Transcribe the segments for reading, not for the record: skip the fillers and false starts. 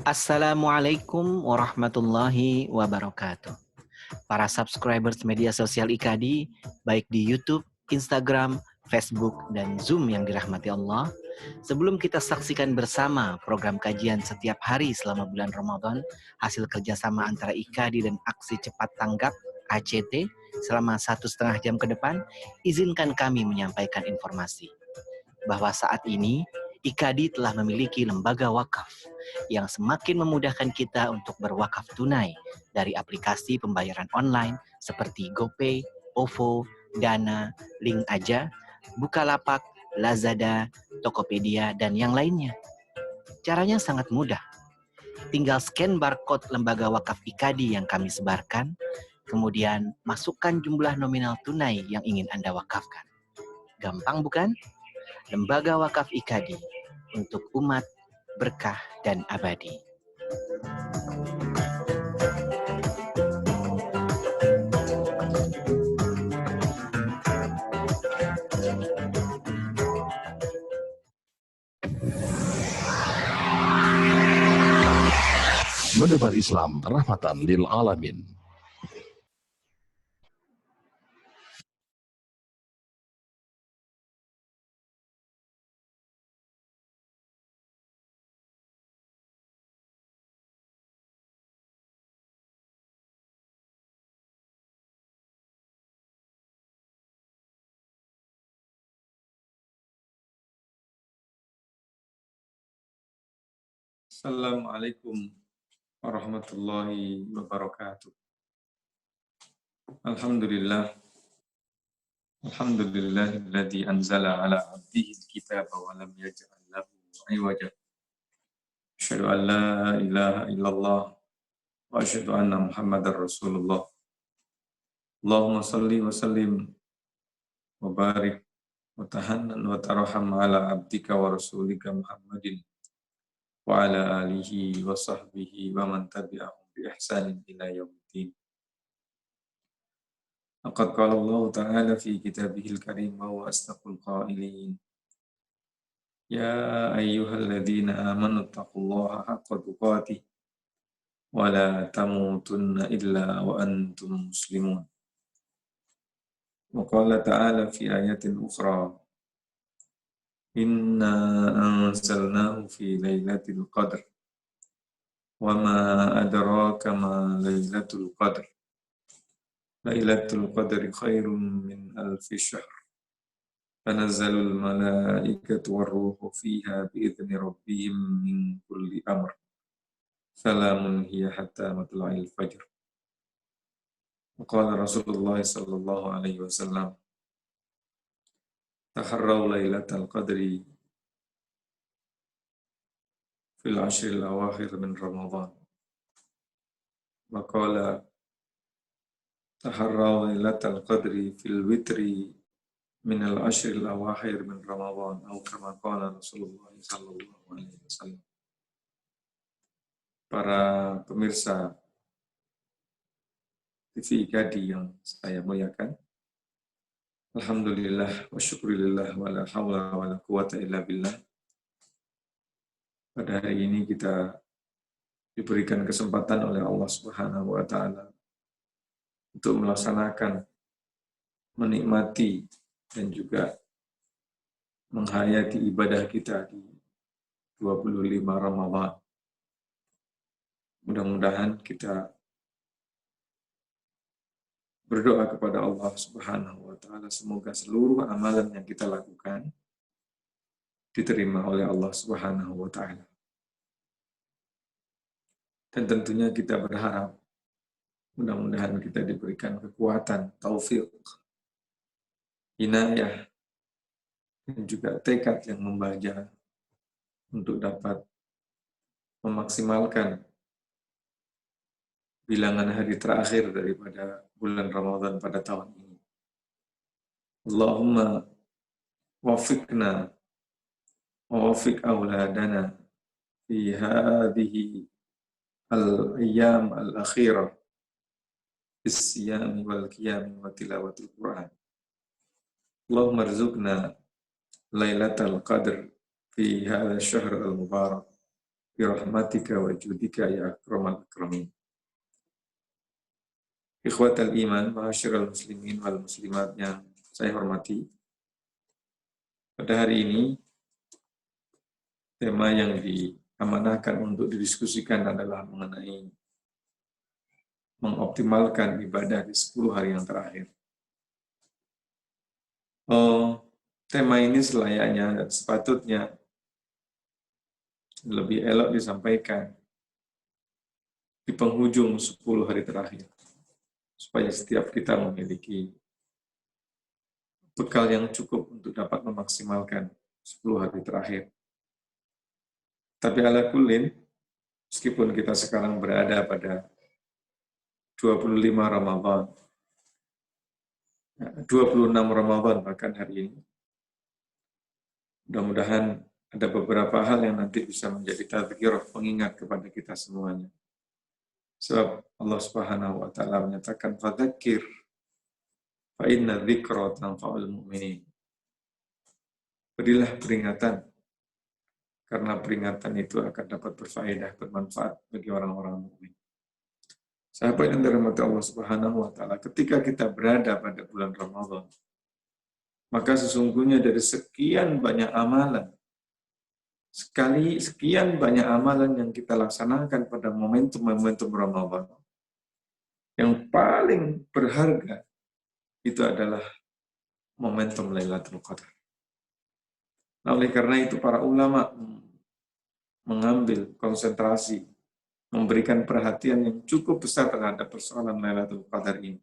Assalamualaikum warahmatullahi wabarakatuh. Para subscribers media sosial IKADI, baik di YouTube, Instagram, Facebook, dan Zoom yang dirahmati Allah, sebelum kita saksikan bersama program kajian setiap hari selama bulan Ramadan, hasil kerjasama antara IKADI dan Aksi Cepat Tanggap ACT selama 1,5 jam ke depan, izinkan kami menyampaikan informasi bahwa saat ini IKADI telah memiliki lembaga wakaf yang semakin memudahkan kita untuk berwakaf tunai dari aplikasi pembayaran online seperti GoPay, OVO, Dana, Link Aja, Bukalapak, Lazada, Tokopedia, dan yang lainnya. Caranya sangat mudah. Tinggal scan barcode lembaga wakaf IKADI yang kami sebarkan, kemudian masukkan jumlah nominal tunai yang ingin Anda wakafkan. Gampang bukan? Lembaga Wakaf IKADI untuk umat berkah dan abadi. Menebar Islam rahmatan lil alamin. Assalamualaikum warahmatullahi wabarakatuh. Alhamdulillah. Alhamdulillahilladzi anzala ala abdihi al-kitaba wa lam yaj'al lahu iwaja. Asyhadu an la ilaha illallah wa asyhadu anna Muhammadar Rasulullah. Allahumma salli wa sallim wa barik wa tahannan wa tarham ala abdika wa rasulika Muhammadin wa ala alihi wa sahbihi wa man tabi'ahum bi ihsanin ila yaumiddin. Laqad qala Allah Ta'ala fi kitabihil karim wa huwa asdaqul qailin. Ya ayyuhalladzina amanu taqullaha haqqa tuqatih wa la tamutunna illa wa antum muslimun. Wa qala Ta'ala fi ayatin ukhra. Inna anzalnahu fi lailatul qadr. Wa ma adraka ma lailatul qadr. Lailatul qadri khairum min alfi syahr. Tanazzalul malaikatu warruhu fiha biidzni rabbihim min kulli amr. Salamun hiya hatta matla'il fajr. Qala Rasulullah sallallahu alaihi wasallam, taharraw lailatal qadri fil ashril awakhir min Ramadan. Wa qala taharraw lailatal qadri fil witri min al ashril awakhir min Ramadan, atau kama qala Rasulullah sallallahu alaihi wasallam. Para pemirsa TV IKADI yang saya muliakan, alhamdulillah wa syukurillah wa la hawla wa la quwata illa billah. Pada hari ini kita diberikan kesempatan oleh Allah Subhanahu wa taala untuk melaksanakan, menikmati dan juga menghayati ibadah kita di 25 Ramadan. Mudah-mudahan kita berdoa kepada Allah Subhanahu wa taala semoga seluruh amalan yang kita lakukan diterima oleh Allah Subhanahu wa taala. Dan tentunya kita berharap mudah-mudahan kita diberikan kekuatan, taufik, inayah, dan juga tekad yang membaja untuk dapat memaksimalkan bilangan hari terakhir daripada bulan Ramadan pada tahun ini. Allahumma wafiqna wa wafiq auladana fi hadhihi al-ayyam al-akhirah bis-siyam wal qiyam wa tilawatil Qur'an. Allahumma rzuqna lailatal qadr fi hadha syahr al-mubarak birahmatika wa judika ya akramal akramin. Ikhwatal iman, ma'asyiral muslimin wal muslimat yang saya hormati. Pada hari ini, tema yang diamanahkan untuk didiskusikan adalah mengenai mengoptimalkan ibadah di 10 hari yang terakhir. Tema ini selayaknya dan sepatutnya lebih elok disampaikan di penghujung 10 hari terakhir, supaya setiap kita memiliki bekal yang cukup untuk dapat memaksimalkan 10 hari terakhir. Tapi ala kullin, meskipun kita sekarang berada pada 25 Ramadan, 26 Ramadan bahkan hari ini, mudah-mudahan ada beberapa hal yang nanti bisa menjadi tadzkirah, pengingat kepada kita semuanya. Sebab Allah Subhanahu wa taala menyatakan fadzakir fa inna dzikra tanfa'ul mu'minin. Berilah peringatan karena peringatan itu akan dapat berfaedah, bermanfaat bagi orang-orang mukmin. Sahabat yang dirahmati Allah Subhanahu wa taala, ketika kita berada pada bulan Ramadan, maka sesungguhnya dari sekian banyak amalan, sekian banyak amalan yang kita laksanakan pada momentum-momentum Ramadan, yang paling berharga itu adalah momentum Lailatul Qadar. Nah, oleh karena itu para ulama mengambil konsentrasi, memberikan perhatian yang cukup besar terhadap persoalan Lailatul Qadar ini.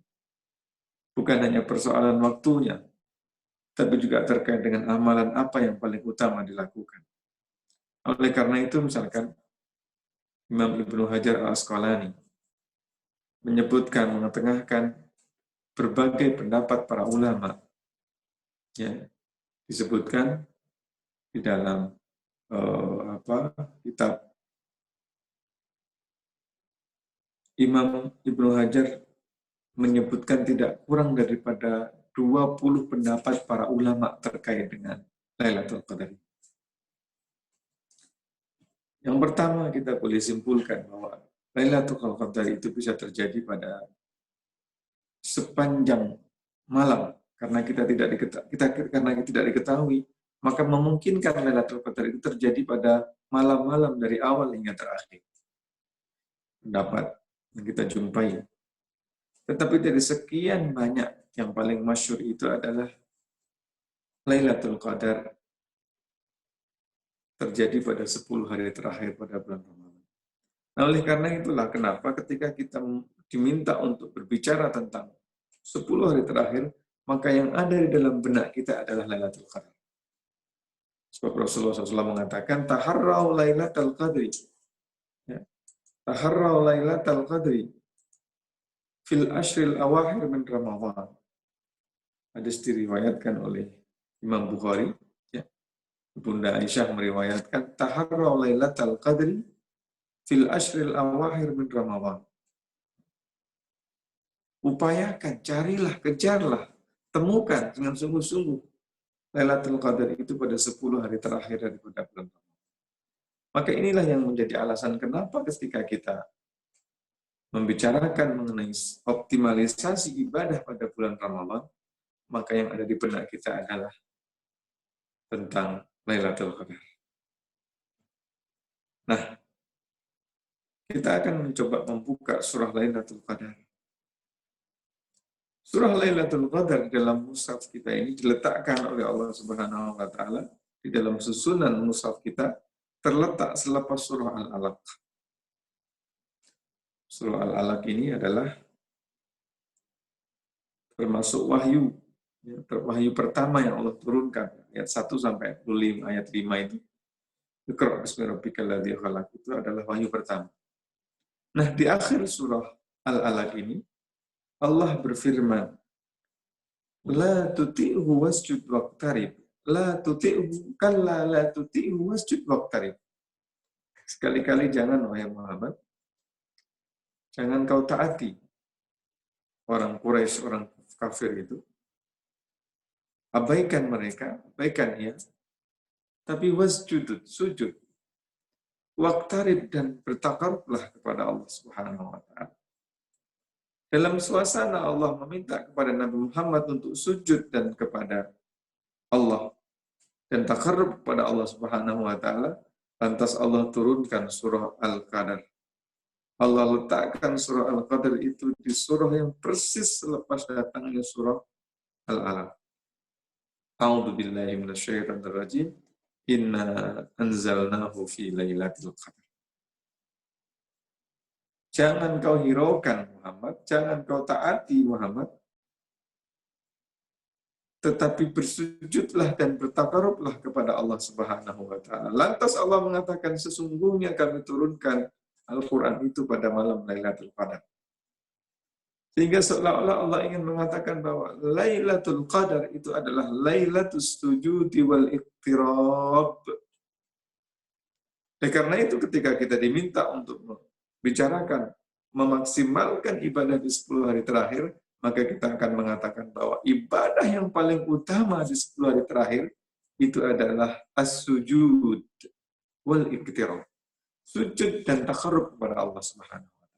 Bukan hanya persoalan waktunya, tapi juga terkait dengan amalan apa yang paling utama dilakukan. Oleh karena itu, misalkan Imam Ibnu Hajar Al-Asqalani menyebutkan, mengetengahkan berbagai pendapat para ulama, ya, disebutkan di dalam kitab Imam Ibnu Hajar menyebutkan tidak kurang daripada 20 pendapat para ulama terkait dengan Lailatul Qadar. Yang pertama kita boleh simpulkan bahwa Lailatul Qadar itu bisa terjadi pada sepanjang malam karena kita tidak diketahui, maka memungkinkan Lailatul Qadar itu terjadi pada malam-malam dari awal hingga terakhir. Pendapat yang kita jumpai. Tetapi dari sekian banyak, yang paling masyhur itu adalah Lailatul Qadar terjadi pada 10 hari terakhir pada bulan Ramadan. Nah, oleh karena itulah kenapa ketika kita diminta untuk berbicara tentang 10 hari terakhir, maka yang ada di dalam benak kita adalah Lailatul Qadar. Sebab Rasulullah SAW mengatakan, taharrau Lailatul Qadri. Ya. Taharrau Lailatul Qadri fil ashril awakhir min Ramadan. Hadis diriwayatkan oleh Imam Bukhari, ya. Bunda Aisyah meriwayatkan taharrau Lailatul Qadri fil ashril awakhir min Ramadan. Upayakan, carilah, kejarlah, temukan dengan sungguh-sungguh Lailatul Qadar itu pada 10 hari terakhir daripada bulan Ramadan. Maka inilah yang menjadi alasan kenapa ketika kita membicarakan mengenai optimalisasi ibadah pada bulan Ramadan, maka yang ada di benak kita adalah tentang Lailatul Qadar. Nah, kita akan mencoba membuka surah Lailatul Qadar. Surah Lailatul Qadar dalam mushaf kita ini diletakkan oleh Allah Subhanahu wa taala di dalam susunan mushaf kita, terletak selepas surah Al-Alaq. Surah Al-Alaq ini adalah termasuk wahyu, ya, wahyu pertama yang Allah turunkan, ayat 1 sampai 25, ayat 5 itu. Iqra' bismi rabbikal ladzi khalaq, itu adalah wahyu pertama. Nah, di akhir surah Al-Alaq ini Allah berfirman, la tuti'hu wasjud waqtarib. La tuti'hu kalla la tuti'hu wasjud waqtarib. Sekali-kali jangan, wahai Muhammad, jangan kau taati orang Quraisy, orang kafir itu. Abaikan mereka, abaikan ya. Tapi wasjud, sujud. waqtarib dan bertakarublah kepada Allah Subhanahu wa taala. Dalam suasana Allah meminta kepada Nabi Muhammad untuk sujud dan kepada Allah dan takarrub kepada Allah Subhanahu wa taala, lantas Allah turunkan surah Al-Qadar. Allah letakkan surah Al-Qadar itu di surah yang persis selepas datangnya surah Al-Alaq. A'udzu billahi minasyaitonir rajim. Inna anzalnahu fi lailatul qadar. Jangan kau hiraukan Muhammad, jangan kau taati Muhammad, tetapi bersujudlah dan bertakarublah kepada Allah Subhanahu wa taala. Lantas Allah mengatakan, sesungguhnya kami turunkan Al-Qur'an itu pada malam Lailatul Qadar. Sehingga seolah-olah Allah ingin mengatakan bahwa Lailatul Qadar itu adalah Lailatul Sujudi wal Iqtirab. Dan karena itu ketika kita diminta untuk bicarakan, memaksimalkan ibadah di 10 hari terakhir, maka kita akan mengatakan bahwa ibadah yang paling utama di 10 hari terakhir itu adalah as-sujud wal iqtirab. Sujud dan takarrub kepada Allah Subhanahu wa taala.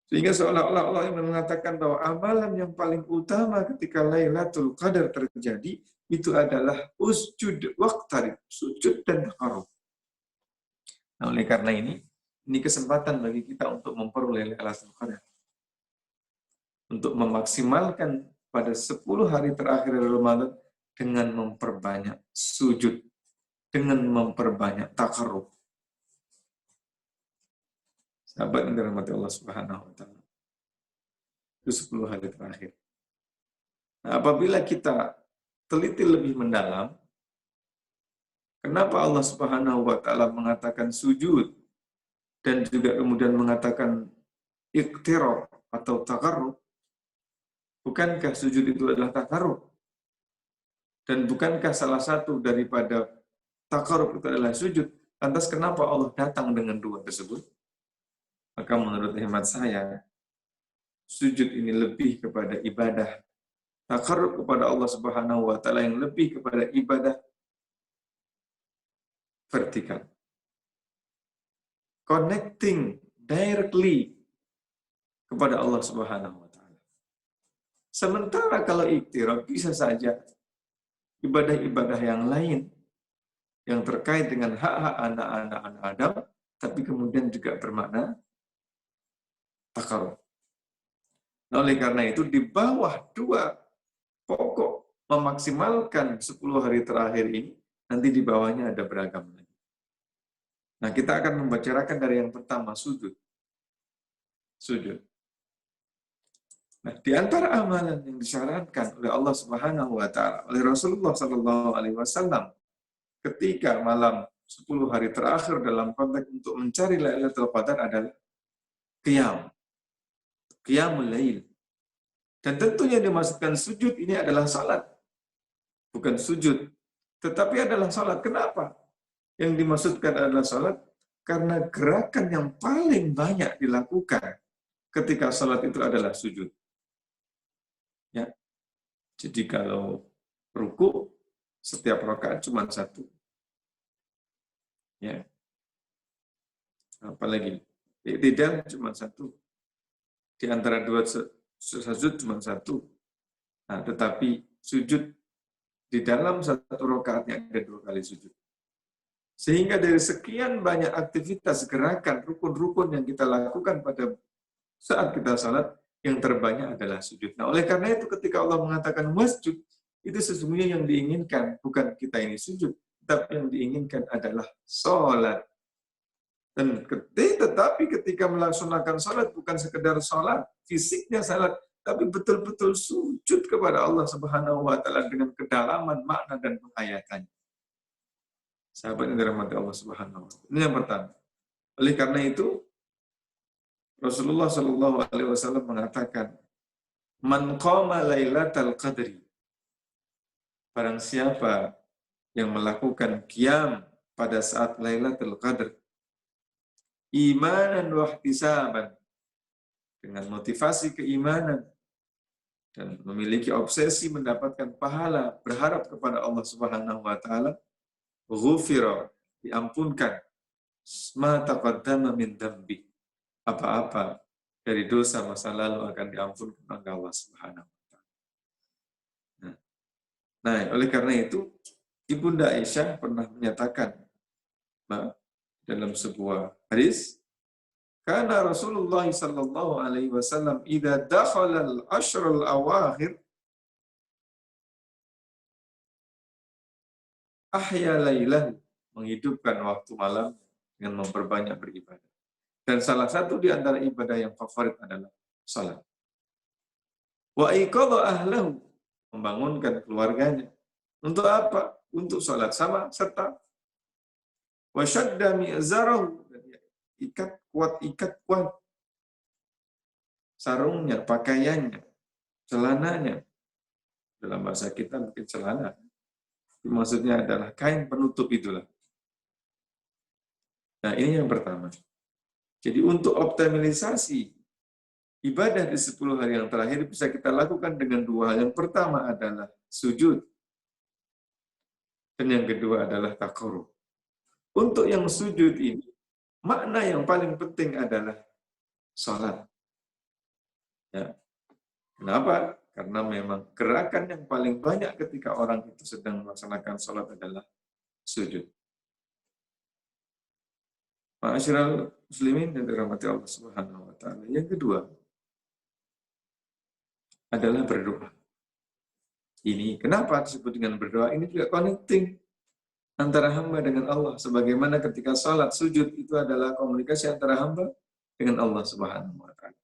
Sehingga seolah-olah Allah yang mengatakan bahwa amalan yang paling utama ketika Lailatul Qadar terjadi itu adalah usjud waqtarib, sujud dan takarrub. Nah, oleh karena ini kesempatan bagi kita untuk memperoleh Lailatul Qadar. Untuk memaksimalkan pada 10 hari terakhir Ramadan dengan memperbanyak sujud, dengan memperbanyak takarrub. Sahabat yang dirahmati Allah Subhanahu wa taala. Itu 10 hari terakhir. Nah, apabila kita teliti lebih mendalam, kenapa Allah Subhanahu wa taala mengatakan sujud dan juga kemudian mengatakan iqtirab atau takarrub? Bukankah sujud itu adalah takarrub? Dan bukankah salah satu daripada takarrub itu adalah sujud? Lantas kenapa Allah datang dengan dua tersebut? Maka menurut hemat saya, sujud ini lebih kepada ibadah. Takarrub kepada Allah Subhanahu wa taala yang lebih kepada ibadah vertikal. Connecting directly kepada Allah Subhanahu wa taala. Sementara kalau iqtirab bisa saja ibadah-ibadah yang lain yang terkait dengan hak-hak anak-anak Adam, tapi kemudian juga bermakna takarrub. Nah, oleh karena itu di bawah dua pokok memaksimalkan 10 hari terakhir ini, nanti di bawahnya ada beragam lagi. Nah, kita akan membicarakan dari yang pertama, sujud. Sujud. Nah, di antara amalan yang disyaratkan oleh Allah Subhanahu wa taala, oleh Rasulullah sallallahu alaihi wasallam ketika malam 10 hari terakhir dalam konteks untuk mencari Lailatul Qadar adalah qiyamul lail. Dan tentunya dimaksudkan sujud ini adalah salat. Bukan sujud, tetapi adalah salat. Kenapa? Yang dimaksudkan adalah salat karena gerakan yang paling banyak dilakukan ketika salat itu adalah sujud. Ya. Jadi kalau ruku setiap rakaat cuma satu. Ya. Apalagi i'tidal cuma satu. Di antara dua sujud cuma satu. Nah, tetapi sujud di dalam satu rakaatnya ada 2 kali sujud. Sehingga dari sekian banyak aktivitas gerakan rukun-rukun yang kita lakukan pada saat kita salat, yang terbanyak adalah sujud. Nah, oleh karena itu ketika Allah mengatakan wasjud, itu sesungguhnya yang diinginkan bukan kita ini sujud, tapi yang diinginkan adalah salat. Dan tetapi ketika melaksanakan salat bukan sekedar salat, fisiknya salat, tapi betul-betul sujud kepada Allah Subhanahu wa taala dengan kedalaman makna dan penghayatannya. Sahabat yang dirahmati Allah Subhanahu wa taala. Ini yang pertama. Oleh karena itu Rasulullah Shallallahu alaihi wasallam mengatakan, "Man qama lailatal qadri." Barang siapa yang melakukan qiyam pada saat Lailatul Qadar, imanan wa ihtisaban, dengan motivasi keimanan dan memiliki obsesi mendapatkan pahala, berharap kepada Allah Subhanahu wa taala, ghufira diampunkan ma taqaddama min dzambi. Apa-apa dari dosa masa lalu akan diampunkan oleh Allah Subhanahu wa taala. Nah, oleh karena itu Ibunda Aisyah pernah menyatakan dalam sebuah hadis, karena Rasulullah sallallahu alaihi wasallam idza dakhala al-ashr al-awakhir ahya lailahu, menghidupkan waktu malam dengan memperbanyak beribadah. Dan salah satu di antara ibadah yang favorit adalah salat. Wa iqadha ahlahu, membangunkan keluarganya. Untuk apa? Untuk salat sama serta wa shadda mi'zarahu, ikat kuat sarungnya, pakaiannya, celananya. Dalam bahasa kita mungkin celana. Maksudnya adalah kain penutup itulah. Nah, ini yang pertama. Jadi untuk optimalisasi ibadah di 10 hari yang terakhir bisa kita lakukan dengan dua hal. Yang pertama adalah sujud. Dan yang kedua adalah taqarrub. Untuk yang sujud ini, makna yang paling penting adalah sholat. Ya. Kenapa? Karena memang gerakan yang paling banyak ketika orang itu sedang melaksanakan sholat adalah sujud. Ma'asyiral muslimin yang dirahmati Allah Subhanahu wa taala. Yang kedua adalah berdoa. Ini kenapa disebut dengan berdoa? Ini juga connecting antara hamba dengan Allah. Sebagaimana ketika salat sujud itu adalah komunikasi antara hamba dengan Allah Subhanahu wa taala.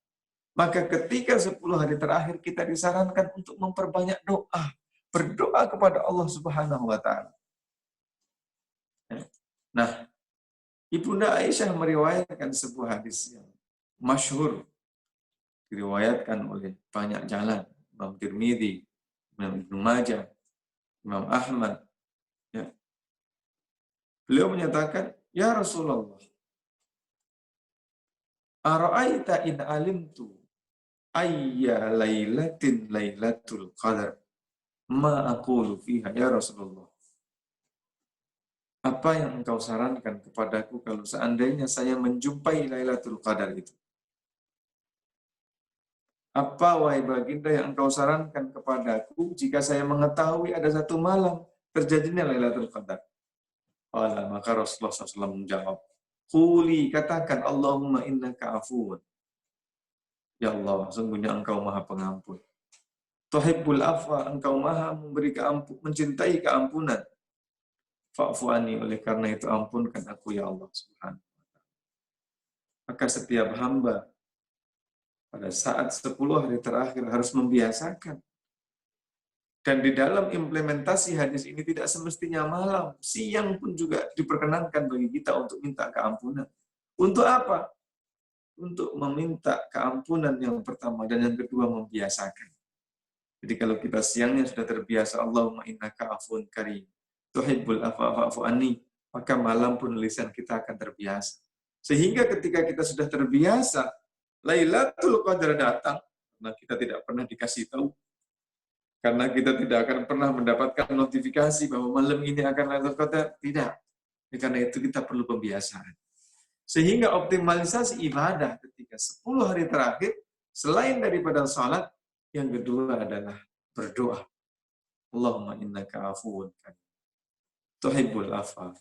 Maka ketika 10 hari terakhir kita disarankan untuk memperbanyak doa, berdoa kepada Allah Subhanahu wa taala. Nah, Ibunda Aisyah meriwayatkan sebuah hadis yang masyhur, diriwayatkan oleh banyak jalan, Imam Tirmidzi, Imam Ibnu Majah, Imam Ahmad. Ya. Beliau menyatakan, "Ya Rasulullah, ara'aita in alimtu ayya lailatin lailatul qadar ma aqulu fiha ya Rasulullah." Apa yang engkau sarankan kepadaku kalau seandainya saya menjumpai Lailatul Qadar itu? Apa wahai baginda yang engkau sarankan kepadaku jika saya mengetahui ada satu malam terjadinya Lailatul Qadar? Maka Rasulullah SAW menjawab, "Quli, katakan, Allahumma innaka afuwun." Ya Allah, sungguhnya engkau maha pengampun. Tuhibbul afwa, engkau maha memberi keampun, mencintai keampunan. Fa'fu anni, oleh karena itu ampunkan aku ya Allah Subhanahu wa taala. Maka setiap hamba pada saat 10 hari terakhir harus membiasakan. Dan di dalam implementasi hadis ini tidak semestinya malam, siang pun juga diperkenankan bagi kita untuk minta keampunan. Untuk apa? Untuk meminta keampunan yang pertama dan yang kedua membiasakan. Jadi kalau kita siangnya sudah terbiasa, Allahumma innaka afuwun karim, tuhibbul afwa fa'fu anni, maka malam pun lisan kita akan terbiasa. Sehingga ketika kita sudah terbiasa, Lailatul Qadar datang, karena kita tidak pernah dikasih tahu, karena kita tidak akan pernah mendapatkan notifikasi bahwa malam ini akan Lailatul Qadar, tidak. Karena itu kita perlu pembiasaan. Sehingga optimalisasi ibadah ketika 10 hari terakhir, selain daripada salat, yang kedua adalah berdoa. Allahumma innaka afuwun karim, tuhibbul afwa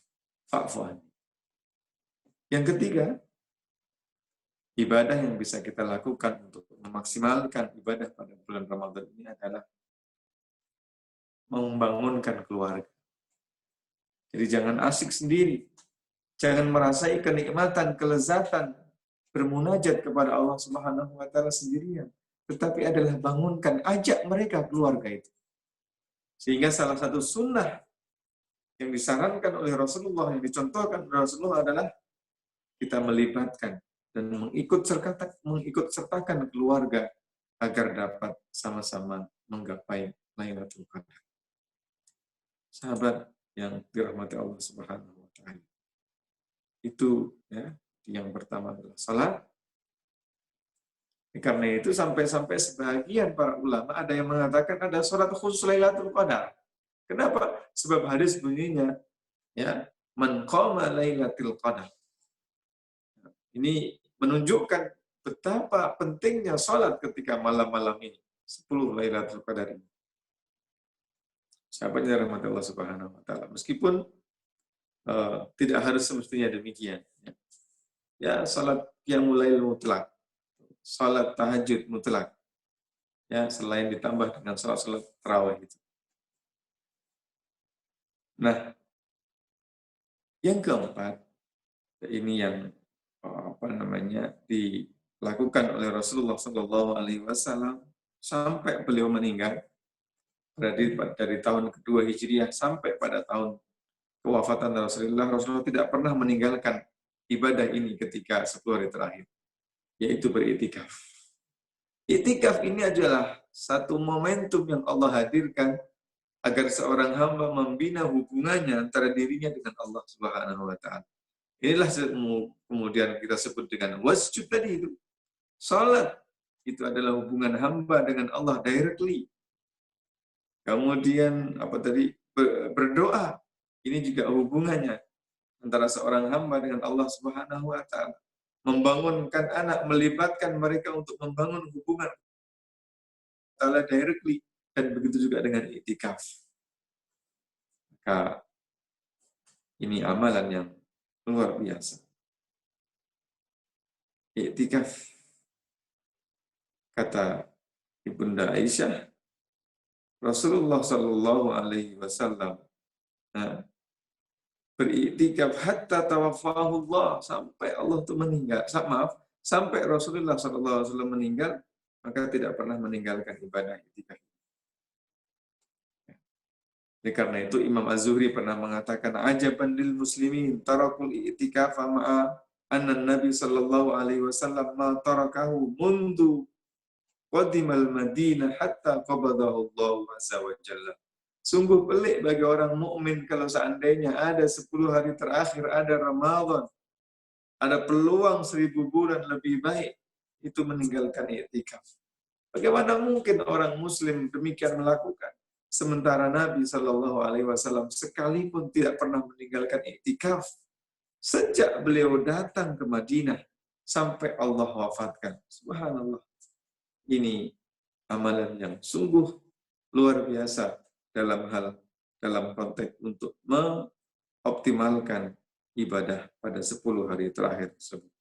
fa'fu anni. Yang ketiga, ibadah yang bisa kita lakukan untuk memaksimalkan ibadah pada bulan Ramadan ini adalah membangunkan keluarga. Jadi jangan asik sendiri. Jangan merasai kenikmatan, kelezatan bermunajat kepada Allah Subhanahu wa taala sendirian, tetapi adalah bangunkan, ajak mereka keluarga itu. Sehingga salah satu sunnah yang disarankan oleh Rasulullah, yang dicontohkan oleh Rasulullah adalah kita melibatkan dan mengikut sertakan keluarga agar dapat sama-sama menggapai Lailatul Qadar. Sahabat yang dirahmati Allah Subhanahu wa taala. Itu ya, yang pertama adalah salat. Karena itu sampai-sampai sebagian para ulama ada yang mengatakan ada salat khusus Lailatul Qadar. Kenapa? Sebab hadis bunyinya ya, man qama lailatul qadar. Ini menunjukkan betapa pentingnya salat ketika malam-malam ini, 10 Lailatul Qadar ini. Sahabatnya rahmat Allah Subhanahu wa taala. Meskipun tidak harus semestinya demikian. Ya, salat qiyamul lail mutlak, salat tahajud mutlak. Ya, selain ditambah dengan salat-salat tarawih itu. Nah, yang keempat, ini yang dilakukan oleh Rasulullah Shallallahu Alaihi Wasallam sampai beliau meninggal, dari tahun kedua Hijriah sampai pada tahun kewafatan Rasulullah tidak pernah meninggalkan ibadah ini ketika 10 hari terakhir, yaitu beriktikaf. Iktikaf ini adalah satu momentum yang Allah hadirkan agar seorang hamba membina hubungannya antara dirinya dengan Allah Subhanahu wa taala. Inilah kemudian kita sebut dengan wasjud tadi itu. Salat itu adalah hubungan hamba dengan Allah directly. Kemudian berdoa, ini juga hubungannya antara seorang hamba dengan Allah Subhanahu wa taala. Membangunkan anak, melibatkan mereka untuk membangun hubungan Allah directly, dan begitu juga dengan iktikaf. Maka ini amalan yang luar biasa. Iktikaf, kata Ibunda Aisyah, Rasulullah Shallallahu Alaihi Wasallam beriktikaf hatta tawaffahu Allah, sampai Allah itu meninggal. Sampai Rasulullah Shallallahu Alaihi Wasallam meninggal, maka tidak pernah meninggalkan ibadah iktikaf. Karena itu Imam Az-Zuhri pernah mengatakan, ajaban lil muslimin tarakul i'tikafa ma'a anna Nabi sallallahu alaihi wasallam ma tarakahu mundu qadimal Madinah hatta qabadahu Allah azza wa jalla. Sungguh pelik bagi orang mukmin kalau seandainya ada 10 hari terakhir, ada Ramadan, ada peluang 1000 bulan lebih baik, itu meninggalkan i'tikaf. Bagaimana mungkin orang muslim demikian melakukan? Sementara Nabi Shallallahu Alaihi Wasallam sekalipun tidak pernah meninggalkan iktikaf sejak beliau datang ke Madinah sampai Allah wafatkan. Subhanallah. Ini amalan yang sungguh luar biasa dalam konteks untuk mengoptimalkan ibadah pada 10 hari terakhir tersebut.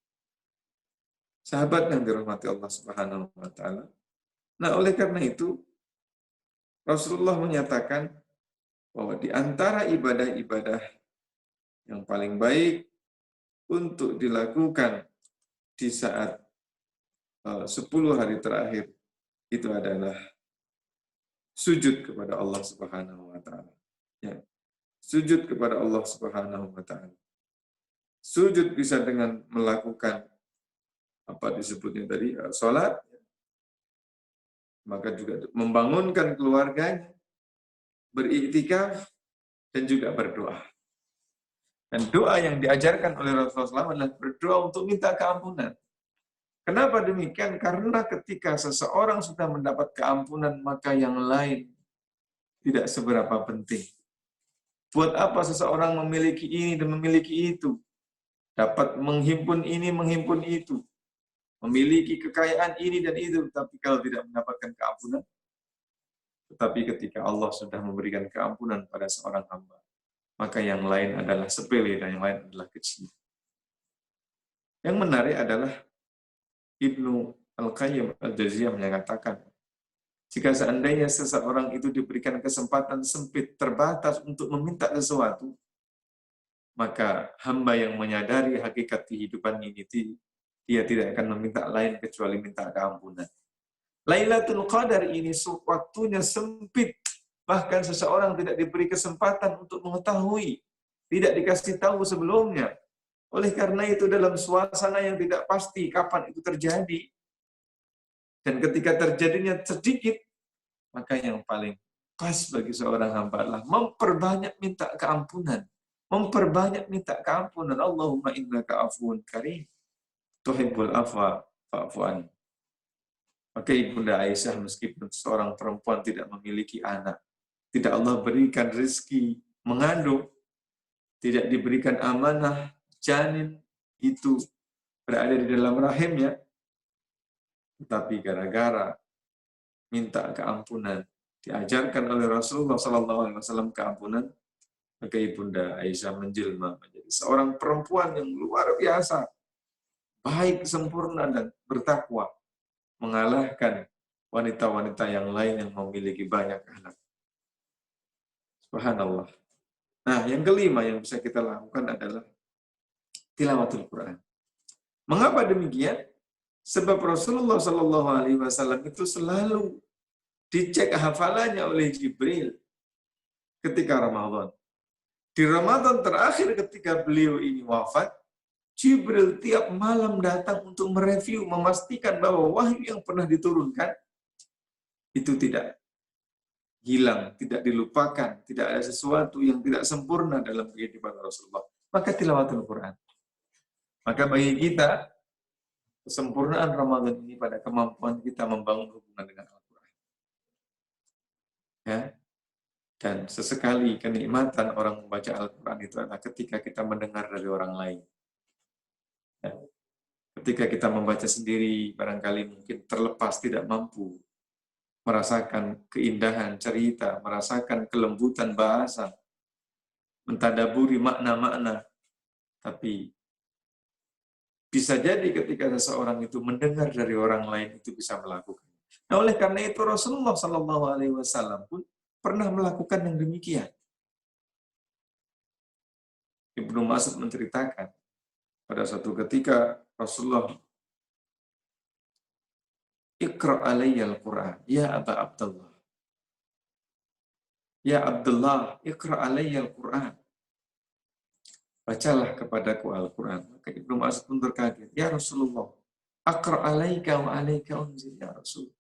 Sahabat yang dirahmati Allah Subhanahu wa taala. Nah, oleh karena itu Rasulullah menyatakan bahwa di antara ibadah-ibadah yang paling baik untuk dilakukan di saat 10 hari terakhir itu adalah sujud kepada Allah Subhanahu wa taala. Ya. Sujud kepada Allah Subhanahu wa taala. Sujud bisa dengan melakukan apa disebutnya tadi, salat, maka juga membangunkan keluarganya, beriktikaf, dan juga berdoa. Dan doa yang diajarkan oleh Rasulullah SAW adalah berdoa untuk minta keampunan. Kenapa demikian? Karena ketika seseorang sudah mendapat keampunan, maka yang lain tidak seberapa penting. Buat apa seseorang memiliki ini dan memiliki itu? Dapat menghimpun ini, menghimpun itu. Memiliki kekayaan ini dan itu, tapi kalau tidak mendapatkan keampunan, tetapi ketika Allah sudah memberikan keampunan pada seorang hamba, maka yang lain adalah sepele dan yang lain adalah kecil. Yang menarik adalah Ibnu Al-Qayyim Al-Jauziyah menyatakan, jika seandainya seseorang itu diberikan kesempatan sempit, terbatas untuk meminta sesuatu, maka hamba yang menyadari hakikat kehidupan ini, dia tidak akan meminta lain kecuali minta keampunan. Lailatul Qadar ini waktunya sempit. Bahkan seseorang tidak diberi kesempatan untuk mengetahui. Tidak dikasih tahu sebelumnya. Oleh karena itu dalam suasana yang tidak pasti kapan itu terjadi. Dan ketika terjadinya sedikit, maka yang paling pas bagi seorang hamba adalah memperbanyak minta keampunan. Memperbanyak minta keampunan. Allahumma innaka afuwun karim. Tuhibbul afwa fa'fu anni. Maka Ibunda Aisyah meskipun seorang perempuan tidak memiliki anak, tidak Allah berikan rezeki mengandung, tidak diberikan amanah janin itu berada di dalam rahimnya, tetapi gara-gara minta keampunan, diajarkan oleh Rasulullah SAW keampunan, maka Ibunda Aisyah menjelma menjadi seorang perempuan yang luar biasa, baik, sempurna, dan bertakwa, mengalahkan wanita-wanita yang lain yang memiliki banyak anak. Subhanallah. Nah, yang kelima yang bisa kita lakukan adalah tilawatul Quran. Mengapa demikian? Sebab Rasulullah SAW itu selalu dicek hafalannya oleh Jibril ketika Ramadan. Di Ramadan terakhir ketika beliau ini wafat, Jibril tiap malam datang untuk mereview, memastikan bahwa wahyu yang pernah diturunkan itu tidak hilang, tidak dilupakan, tidak ada sesuatu yang tidak sempurna dalam kehidupan Rasulullah. Maka tilawatul Quran. Maka bagi kita, kesempurnaan Ramadan ini pada kemampuan kita membangun hubungan dengan Al-Quran. Ya. Dan sesekali kenikmatan orang membaca Al-Quran itu adalah ketika kita mendengar dari orang lain. Ya. Ketika kita membaca sendiri, barangkali mungkin terlepas, tidak mampu merasakan keindahan cerita, merasakan kelembutan bahasa, mentadaburi makna-makna. Tapi bisa jadi ketika seseorang itu mendengar dari orang lain, itu bisa melakukan. Nah, oleh karena itu Rasulullah SAW pun pernah melakukan yang demikian. Ibnu Mas'ud menceritakan pada suatu ketika Rasulullah, "Iqra' alayya al-Quran, ya Aba Abdullah." Ya Abdullah, iqra' alayya al-Quran. Bacalah kepadaku Al-Quran. Maka Ibnu Mas'ud pun terkaget. Ya Rasulullah, aqra' alayka wa alayka unzil ya Rasul.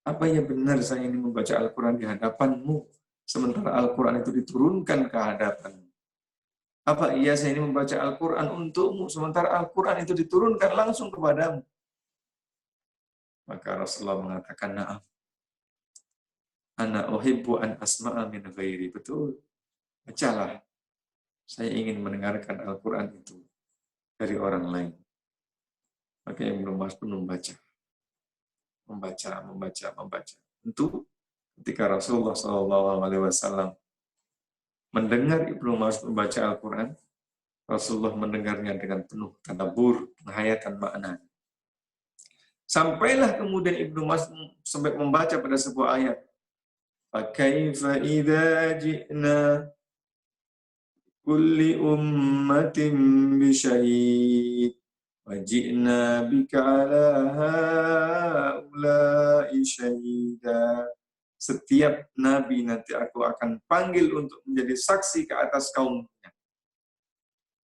Apa ya benar saya ini membaca Al-Quran di hadapanmu, sementara Al-Quran itu diturunkan ke hadapanmu? Apa iya saya ini membaca Al-Quran untukmu, sementara Al-Quran itu diturunkan langsung kepadamu? Maka Rasulullah mengatakan, na'am. Ana uhibbu an asma'a min ghairi. Betul. Bacalah. Saya ingin mendengarkan Al-Quran itu dari orang lain. Maka yang belum pun membaca. Tentu ketika Rasulullah SAW mendengar Ibnu Mas'ud membaca Al-Quran, Rasulullah mendengarnya dengan penuh tadabbur, penghayatan makna. Sampailah kemudian Ibnu Mas'ud sampai membaca pada sebuah ayat. Fakaifa idza ji'na kulli ummatin bisyahid wa ji'na bika ala haula'i syahida. Setiap nabi nanti aku akan panggil untuk menjadi saksi ke atas kaumnya.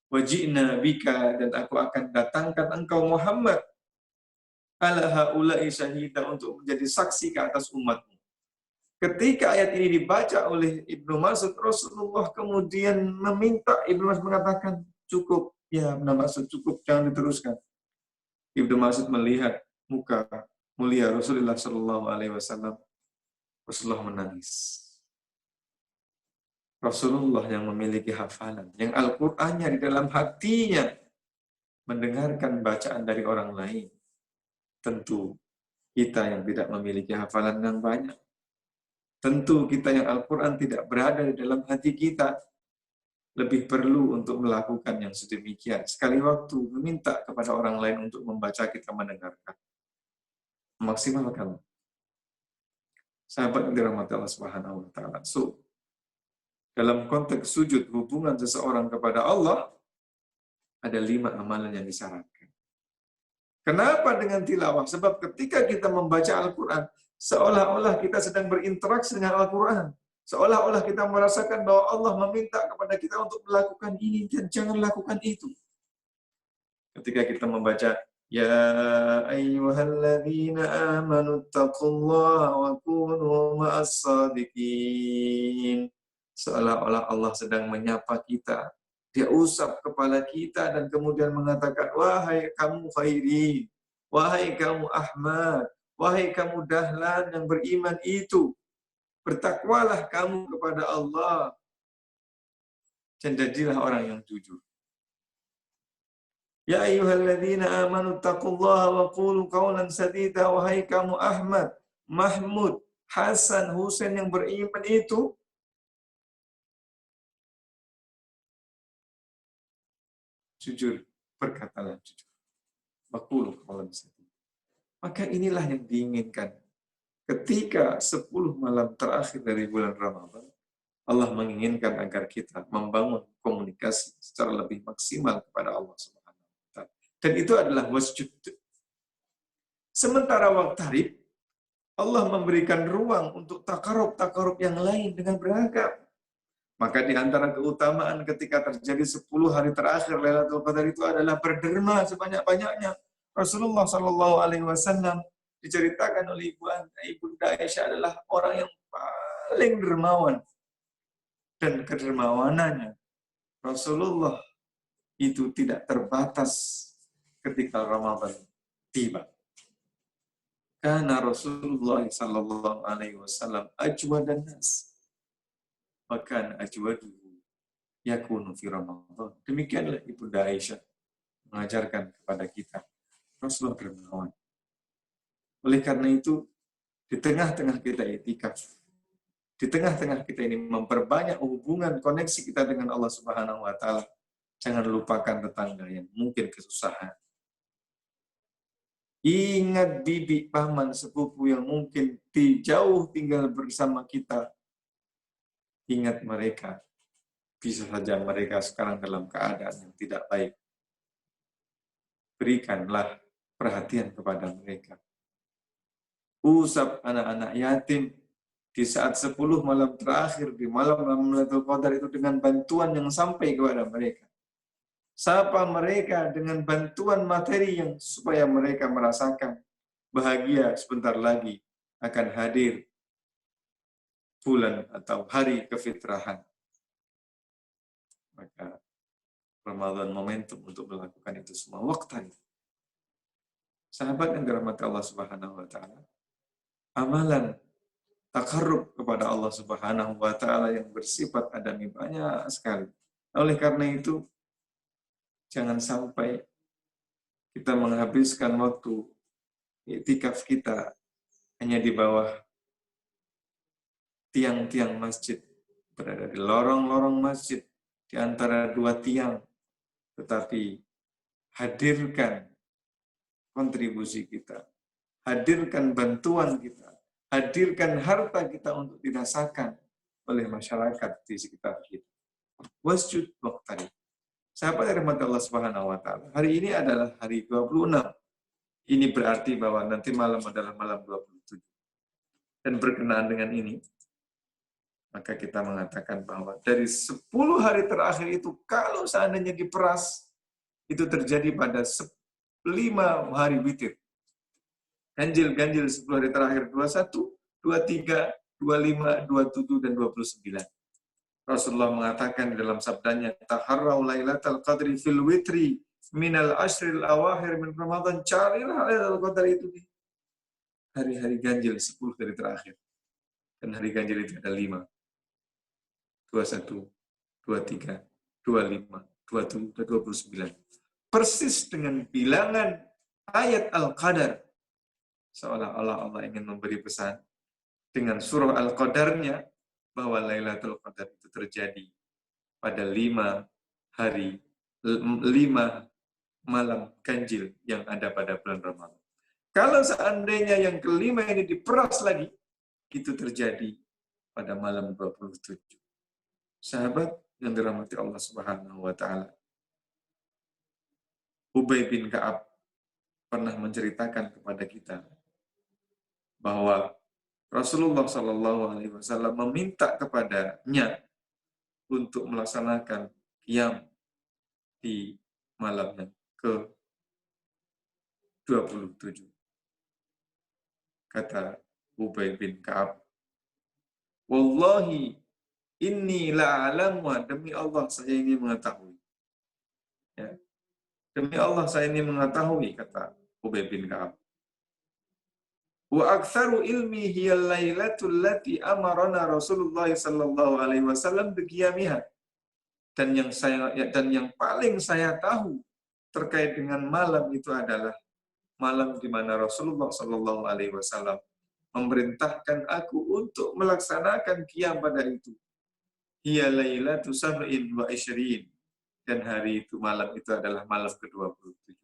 Wa ji'na bika, dan aku akan datangkan engkau Muhammad ala haula'i syahida, untuk menjadi saksi ke atas umatmu. Ketika ayat ini dibaca oleh Ibnu Mas'ud, Rasulullah kemudian meminta, Ibnu Mas'ud mengatakan, cukup, ya Ibnu Mas'ud, cukup, jangan diteruskan. Ibnu Mas'ud melihat muka mulia Rasulullah SAW, Rasulullah menangis. Rasulullah yang memiliki hafalan, yang Al-Qur'annya di dalam hatinya, mendengarkan bacaan dari orang lain. Tentu kita yang tidak memiliki hafalan yang banyak, tentu kita yang Al-Quran tidak berada di dalam hati kita, lebih perlu untuk melakukan yang sedemikian. Sekali waktu meminta kepada orang lain untuk membaca, kita mendengarkan. Maksimalkan. Sahabat yang dirahmati Allah Subhanahu wa taala. So, dalam konteks sujud, hubungan seseorang kepada Allah, ada 5 amalan yang disyaratkan. Kenapa dengan tilawah? Sebab ketika kita membaca Al-Quran, seolah-olah kita sedang berinteraksi dengan Al-Quran. Seolah-olah kita merasakan bahwa Allah meminta kepada kita untuk melakukan ini dan jangan lakukan itu. Ketika kita membaca, Ya ayyuhalladzina amanu taqullaha wa kunu ma'as sadiqin. Seolah-olah Allah sedang menyapa kita. Dia usap kepala kita dan kemudian mengatakan, wahai kamu khairin, wahai kamu Ahmad, wahai kamu Dahlan yang beriman itu, bertakwalah kamu kepada Allah. dan jadilah orang yang jujur. Ya ayyuhalladzina amanu taqullaha wa qulu qawlan sadida. Wahai kamu Ahmad, Mahmud, Hasan, Husain yang beriman itu, jujur, berkatalah jujur. Wa qulu qawlan sadida. Maka inilah yang diinginkan. Ketika 10 malam terakhir dari bulan Ramadan, Allah menginginkan agar kita membangun komunikasi secara lebih maksimal kepada Allah Subhanahu wa taala. Dan itu adalah wasjud. Sementara waktu tarib, Allah memberikan ruang untuk takarub yang lain dengan beragam. Maka di antara keutamaan ketika terjadi 10 hari terakhir Lailatul Qadar itu adalah berderma sebanyak-banyaknya. Rasulullah Shallallahu Alaihi Wasallam diceritakan oleh Ibunda Aisyah adalah orang yang paling dermawan. Dan kedermawanannya Rasulullah itu tidak terbatas ketika Ramadan tiba. Karena Rasulullah sallallahu alaihi wasallam ajwadan nas. Bahkan ajwaduhu yakunu fi Ramadan. Demikianlah Ibunda Aisyah mengajarkan kepada kita Rasulullah dermawan. Oleh karena itu, di tengah-tengah kita itikaf, di tengah-tengah kita ini memperbanyak hubungan koneksi kita dengan Allah Subhanahu wa taala. Jangan lupakan tetangga yang mungkin kesusahan. Ingat bibi, paman, sepupu yang mungkin jauh tinggal bersama kita. Ingat mereka. Bisa saja mereka sekarang dalam keadaan yang tidak baik. Berikanlah perhatian kepada mereka. Usap anak-anak yatim di saat 10 malam terakhir, di malam Lailatul Qadar itu dengan bantuan yang sampai kepada mereka. Sapa mereka dengan bantuan materi yang supaya mereka merasakan bahagia sebentar lagi akan hadir bulan atau hari kefitrahan. Maka Ramadan momentum untuk melakukan itu semua waktu. Sahabat yang dirahmati Allah Subhanahu wa taala, amalan takarrub kepada Allah Subhanahu wa taala yang bersifat adami banyak sekali. Oleh karena itu, jangan sampai kita menghabiskan waktu iktikaf kita hanya di bawah tiang-tiang masjid, berada di lorong-lorong masjid, di antara 2 tiang, tetapi hadirkan kontribusi kita, hadirkan bantuan kita, hadirkan harta kita untuk dirasakan oleh masyarakat di sekitar kita. Wasjud waqtari. Sahabat yang dirahmati Allah Subhanahu wa taala, hari ini adalah hari 26. Ini berarti bahwa nanti malam adalah malam 27. Dan berkenaan dengan ini, maka kita mengatakan bahwa dari 10 hari terakhir itu, kalau seandainya diperas, itu terjadi pada 5 hari witir. Ganjil 10 hari terakhir, 21, 23, 25, 27, dan 29. Rasulullah mengatakan di dalam sabdanya, taharrau lailatal qadri fil witri minal ashril awakhir min Ramadan. Carilah lailatul qadar itu di hari-hari ganjil 10 hari terakhir. Dan hari ganjil itu ada 5. 21, 23, 25, 27, dan 29. Persis dengan bilangan ayat Al-Qadar. Seolah-olah Allah ingin memberi pesan dengan surah Al-Qadarnya bahwa Lailatul Qadar itu terjadi pada 5 hari, 5 malam ganjil yang ada pada bulan Ramadan. Kalau seandainya yang kelima ini diperas lagi, itu terjadi pada malam 27. Sahabat yang dirahmati Allah Subhanahu wa taala, Ubay bin Ka'ab pernah menceritakan kepada kita bahwa Rasulullah Shallallahu Alaihi Wasallam meminta kepadanya untuk melaksanakan qiyam di malam yang ke-27. Kata Ubay bin Ka'ab, wallahi inni la'alamu, demi Allah saya ini mengetahui. Ya. Demi Allah saya ini mengetahui, kata Ubay bin Ka'ab. Wa aktsaru ilmi hiya lailatul lati amarana Rasulullah sallallahu alaihi wasallam biqiyamiha. Dan yang paling saya tahu terkait dengan malam itu adalah malam di mana Rasulullah Shallallahu Alaihi Wasallam memerintahkan aku untuk melaksanakan qiyam pada itu. Hiya lailatu sab'in wa isyrin. Dan hari itu, malam itu adalah malam ke-27.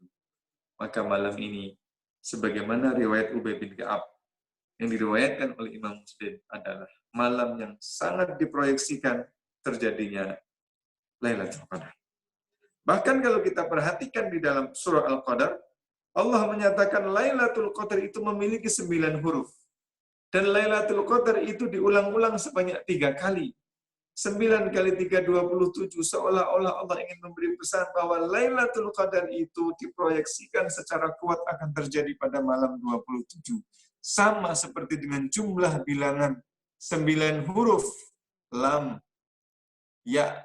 Maka malam ini, sebagaimana riwayat Ubay bin Ka'ab yang diriwayatkan oleh Imam Muslim, adalah malam yang sangat diproyeksikan terjadinya Lailatul Qadar. Bahkan kalau kita perhatikan di dalam surah Al-Qadar, Allah menyatakan Lailatul Qadar itu memiliki 9 huruf. Dan Lailatul Qadar itu diulang-ulang sebanyak 3 kali. 9 kali 3, 27, seolah-olah Allah ingin memberi pesan bahwa Lailatul Qadar itu diproyeksikan secara kuat akan terjadi pada malam 27. Sama seperti dengan jumlah bilangan 9 huruf. Lam, ya,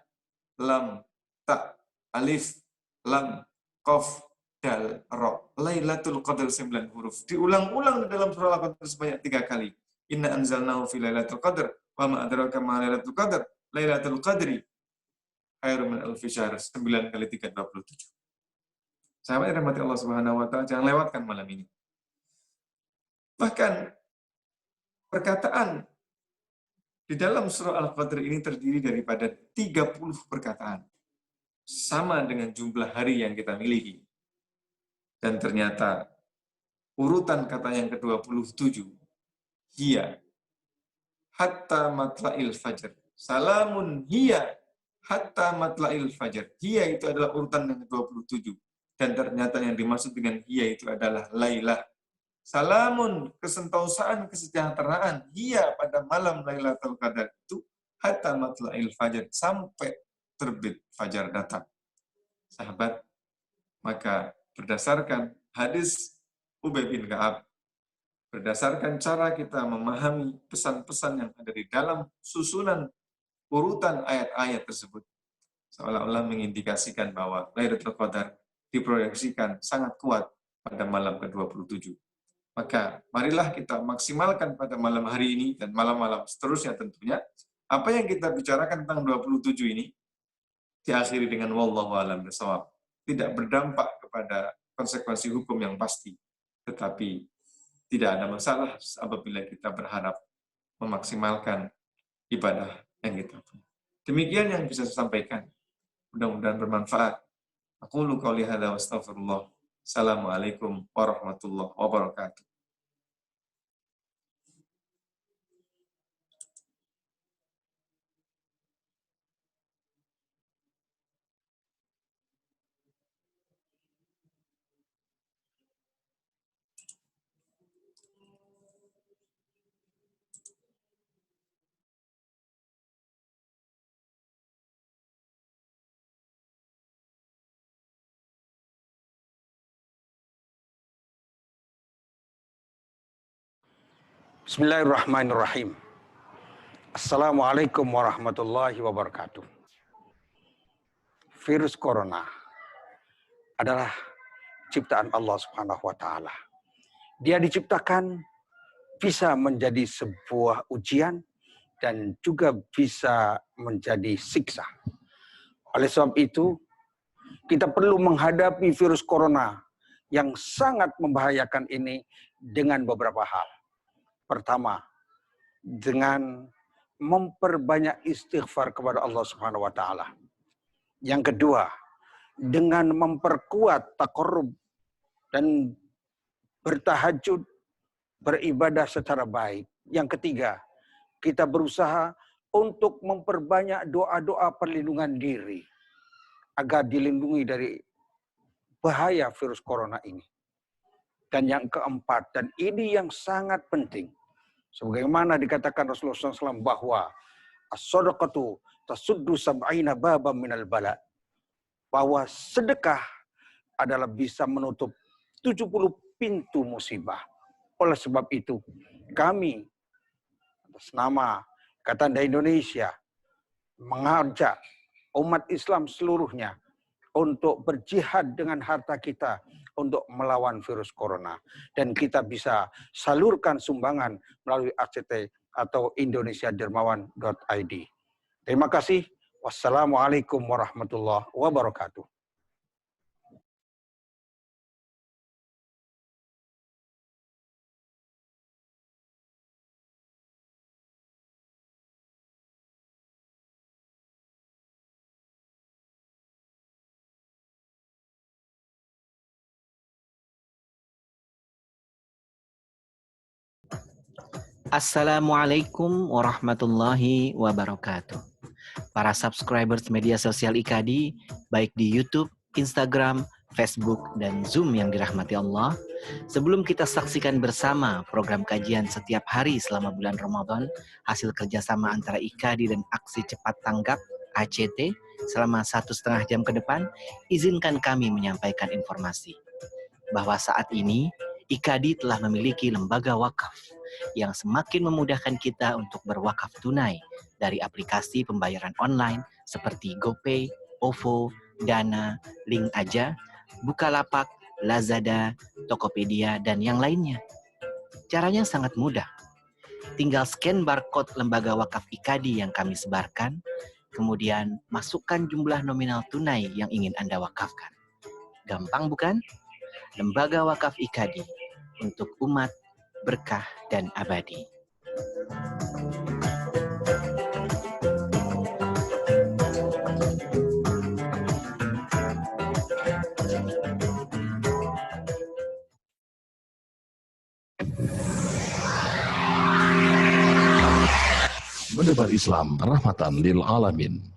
lam, ta, alif, lam, qaf, dal, ro. Lailatul Qadar 9 huruf. Diulang-ulang di dalam surah Al-Qadar sebanyak 3 kali. Inna anzalnahu fi Lailatul Qadar, wa ma adraka ma Lailatul Qadar. Lailatul Qadri khairun min alfi syahr. 9 kali 3, 27. Sahabat yang dirahmati Allah Subhanahu wa taala, jangan lewatkan malam ini. Bahkan perkataan di dalam surah Al-Qadr ini terdiri daripada 30 perkataan. Sama dengan jumlah hari yang kita miliki. Dan ternyata urutan kata yang ke-27, hiya hatta matla'il fajr. Salamun hiya hatta matla'il fajar. Hiya itu adalah urutan yang ke-27. Dan ternyata yang dimaksud dengan hiya itu adalah lailah. Salamun, kesentosan, kesejahteraan. Hiya pada malam Lailatul Qadar itu hatta matla'il fajar. Sampai terbit fajar datang. Sahabat, maka berdasarkan hadis Ubay bin Ka'ab, berdasarkan cara kita memahami pesan-pesan yang ada di dalam susunan urutan ayat-ayat tersebut, seolah-olah mengindikasikan bahwa Lailatul Qadar diproyeksikan sangat kuat pada malam ke-27. Maka marilah kita maksimalkan pada malam hari ini dan malam-malam seterusnya tentunya. Apa yang kita bicarakan tentang 27 ini diakhiri dengan wallahu a'lam bishawab. Tidak berdampak kepada konsekuensi hukum yang pasti, tetapi tidak ada masalah apabila kita berharap memaksimalkan ibadah yang kita punya. Demikian yang bisa saya sampaikan. Mudah-mudahan bermanfaat. Aqulu qouli hadza wa astaghfirullah. Assalamualaikum warahmatullahi wabarakatuh. Bismillahirrahmanirrahim. Assalamualaikum warahmatullahi wabarakatuh. Virus corona adalah ciptaan Allah Subhanahu wa taala. Dia diciptakan bisa menjadi sebuah ujian dan juga bisa menjadi siksa. Oleh sebab itu, kita perlu menghadapi virus corona yang sangat membahayakan ini dengan beberapa hal. Pertama, dengan memperbanyak istighfar kepada Allah Subhanahu wa taala. Yang kedua, dengan memperkuat taqarrub dan bertahajud, beribadah secara baik. Yang ketiga, kita berusaha untuk memperbanyak doa-doa perlindungan diri agar dilindungi dari bahaya virus corona ini. Dan yang keempat, dan ini yang sangat penting, sebagaimana dikatakan Rasulullah SAW bahwa as-sadaqatu tasuddu sab'ina babam minal bala, bahwa sedekah adalah bisa menutup 70 pintu musibah. Oleh sebab itu, kami atas nama Ikatan Dai Indonesia mengajak umat Islam seluruhnya untuk berjihad dengan harta kita untuk melawan virus corona. Dan kita bisa salurkan sumbangan melalui ACT atau indonesiadermawan.id. Terima kasih. Wassalamualaikum warahmatullahi wabarakatuh. Assalamualaikum warahmatullahi wabarakatuh. Para subscribers media sosial IKADI, baik di YouTube, Instagram, Facebook, dan Zoom yang dirahmati Allah, sebelum kita saksikan bersama program kajian setiap hari selama bulan Ramadan, hasil kerjasama antara IKADI dan Aksi Cepat Tanggap ACT selama 1,5 jam ke depan, izinkan kami menyampaikan informasi bahwa saat ini IKADI telah memiliki lembaga wakaf yang semakin memudahkan kita untuk berwakaf tunai dari aplikasi pembayaran online seperti GoPay, OVO, Dana, Link Aja, Bukalapak, Lazada, Tokopedia, dan yang lainnya. Caranya sangat mudah. Tinggal scan barcode lembaga wakaf IKADI yang kami sebarkan, kemudian masukkan jumlah nominal tunai yang ingin Anda wakafkan. Gampang bukan? Lembaga Wakaf IKADI untuk umat, berkah, dan abadi. Mendebar Islam rahmatan lil alamin.